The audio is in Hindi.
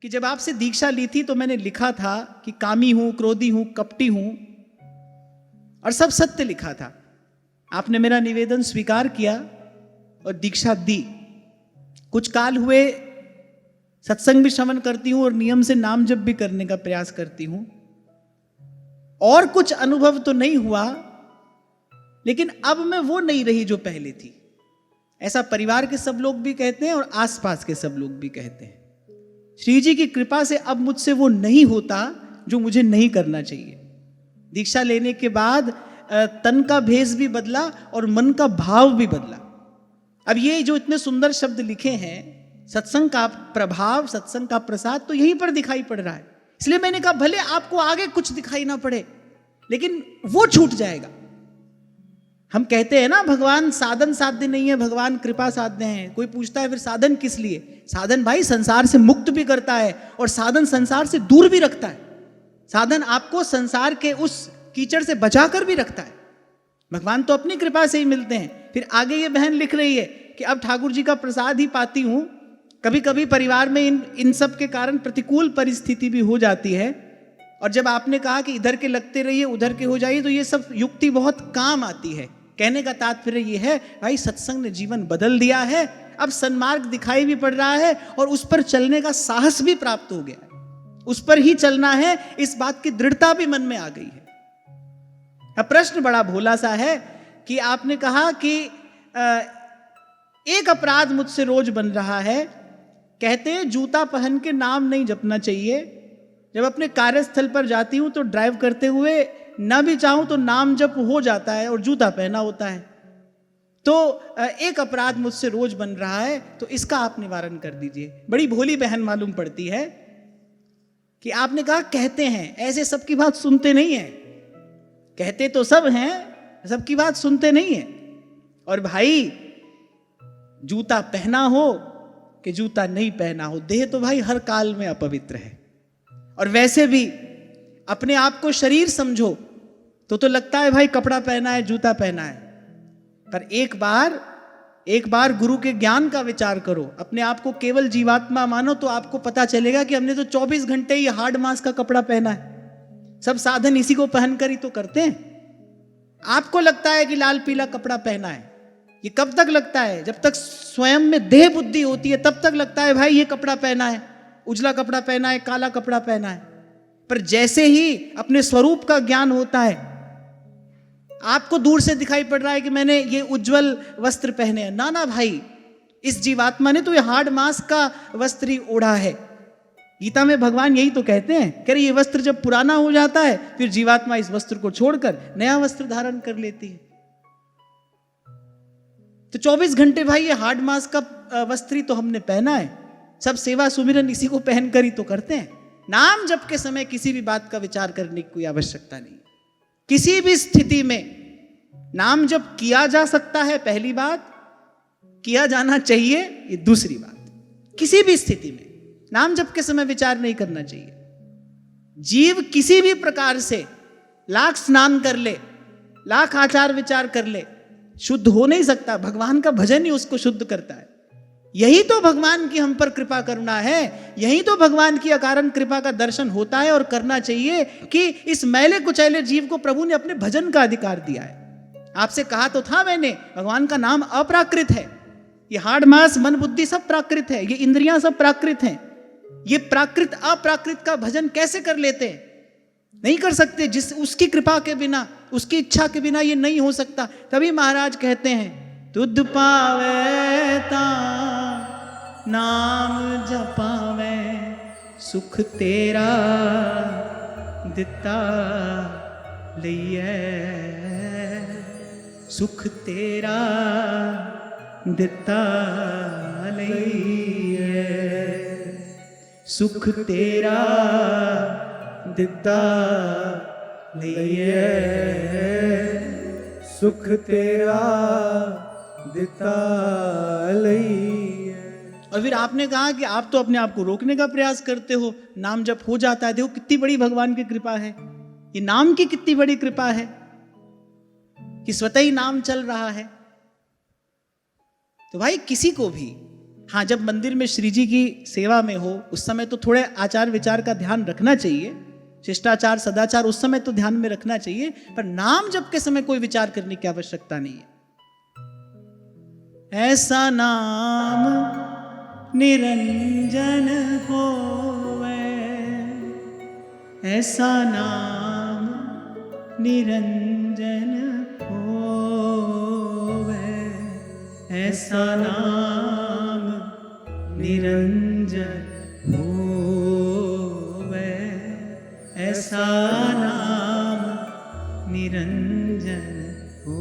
कि जब आपसे दीक्षा ली थी तो मैंने लिखा था कि कामी हूं, क्रोधी हूं, कपटी हूं, और सब सत्य लिखा था। आपने मेरा निवेदन स्वीकार किया और दीक्षा दी। कुछ काल हुए सत्संग भी श्रवण करती हूं और नियम से नाम जप भी करने का प्रयास करती हूं, और कुछ अनुभव तो नहीं हुआ, लेकिन अब मैं वो नहीं रही जो पहले थी। ऐसा परिवार के सब लोग भी कहते हैं और आसपास के सब लोग भी कहते हैं। श्री जी की कृपा से अब मुझसे वो नहीं होता जो मुझे नहीं करना चाहिए। दीक्षा लेने के बाद तन का भेष भी बदला और मन का भाव भी बदला। अब ये जो इतने सुंदर शब्द लिखे हैं, सत्संग का प्रभाव, सत्संग का प्रसाद तो यहीं पर दिखाई पड़ रहा है। इसलिए मैंने कहा भले आपको आगे कुछ दिखाई ना पड़े, लेकिन वो छूट जाएगा। हम कहते हैं ना भगवान साधन साध्य नहीं है, भगवान कृपा साध्य है। कोई पूछता है फिर साधन किस लिए? साधन भाई संसार से मुक्त भी करता है और साधन संसार से दूर भी रखता है। साधन आपको संसार के उस कीचड़ से बचाकर भी रखता है। भगवान तो अपनी कृपा से ही मिलते हैं। फिर आगे ये बहन लिख रही है कि अब ठाकुर जी का प्रसाद ही पाती हूं। कभी कभी परिवार में इन सब के कारण प्रतिकूल परिस्थिति भी हो जाती है, और जब आपने कहा कि इधर के लगते रहिए उधर के हो जाइए, तो ये सब युक्ति बहुत काम आती है। कहने का तात्पर्य ये है भाई, सत्संग ने जीवन बदल दिया है। अब सन्मार्ग दिखाई भी पड़ रहा है और उस पर चलने का साहस भी प्राप्त हो गया है। उस पर ही चलना है, इस बात की दृढ़ता भी मन में आ गई है। अब प्रश्न बड़ा भोला सा है कि आपने कहा कि एक अपराध मुझसे रोज बन रहा है। कहते हैं जूता पहन के नाम नहीं जपना चाहिए। जब अपने कार्यस्थल पर जाती हूं तो ड्राइव करते हुए ना भी चाहूं तो नाम जप हो जाता है और जूता पहना होता है। तो एक अपराध मुझसे रोज बन रहा है, तो इसका आप निवारण कर दीजिए। बड़ी भोली बहन मालूम पड़ती है कि आपने कहा कहते हैं, ऐसे सबकी बात सुनते नहीं है। कहते तो सब हैं, सबकी बात सुनते नहीं है। और भाई जूता पहना हो कि जूता नहीं पहना हो, देह तो भाई हर काल में अपवित्र है। और वैसे भी अपने आप को शरीर समझो तो लगता है भाई कपड़ा पहना है, जूता पहना है। पर एक बार गुरु के ज्ञान का विचार करो, अपने आप को केवल जीवात्मा मानो, तो आपको पता चलेगा कि हमने तो 24 घंटे ही हार्ड मास का कपड़ा पहना है। सब साधन इसी को पहनकर ही तो करते हैं। आपको लगता है कि लाल पीला कपड़ा पहना है, ये कब तक लगता है? जब तक स्वयं में देह बुद्धि होती है तब तक लगता है भाई ये कपड़ा पहना है, उजला कपड़ा पहना है, काला कपड़ा पहना है। पर जैसे ही अपने स्वरूप का ज्ञान होता है, आपको दूर से दिखाई पड़ रहा है कि मैंने ये उज्जवल वस्त्र पहने हैं। ना ना भाई, इस जीवात्मा ने तो ये हार्ड मास का वस्त्र ही ओढ़ा है। गीता में भगवान यही तो कहते हैं, कह रहे ये वस्त्र जब पुराना हो जाता है फिर जीवात्मा इस वस्त्र को छोड़कर नया वस्त्र धारण कर लेती है। तो 24 घंटे भाई ये हार्ड मास का वस्त्र ही तो हमने पहना है। सब सेवा सुमिरन इसी को पहनकर ही तो करते हैं। नाम जप के समय किसी भी बात का विचार करने की कोई आवश्यकता नहीं। किसी भी स्थिति में नाम जप किया जा सकता है, पहली बात, किया जाना चाहिए, ये दूसरी बात। किसी भी स्थिति में नाम जप के समय विचार नहीं करना चाहिए। जीव किसी भी प्रकार से लाख स्नान कर ले, लाख आचार विचार कर ले, शुद्ध हो नहीं सकता। भगवान का भजन ही उसको शुद्ध करता है। यही तो भगवान की हम पर कृपा करुणा है, यही तो भगवान की अकारण कृपा का दर्शन होता है और करना चाहिए कि इस मैले कुचैले जीव को प्रभु ने अपने भजन का अधिकार दिया है। आपसे कहा तो था मैंने, भगवान का नाम अप्राकृत है। ये हार्ड मास मन बुद्धि सब प्राकृत है, ये इंद्रियां सब प्राकृत हैं। ये प्राकृत अप्राकृत का भजन कैसे कर लेते हैं? नहीं कर सकते। जिस उसकी कृपा के बिना, उसकी इच्छा के बिना ये नहीं हो सकता। तभी महाराज कहते हैं, तुद पावे ता नाम जपावे, सुख तेरा दिता लइए, सुख तेरा दिता लइए, सुख तेरा दिता लइए, सुख तेरा दिता लइए। और फिर आपने कहा कि आप तो अपने आप को रोकने का प्रयास करते हो, नाम जप हो जाता है। देखो कितनी बड़ी भगवान की कृपा है, ये नाम की कितनी बड़ी कृपा है कि स्वतः ही नाम चल रहा है। तो भाई किसी को भी हाँ, जब मंदिर में श्री जी की सेवा में हो उस समय तो थोड़े आचार विचार का ध्यान रखना चाहिए, शिष्टाचार सदाचार उस समय तो ध्यान में रखना चाहिए, पर नाम जप के समय कोई विचार करने की आवश्यकता नहीं है। ऐसा नाम निरंजन होवे, ऐसा नाम निरंजन होवे, ऐसा नाम निरंजन होवे, ऐसा नाम निरंजन हो।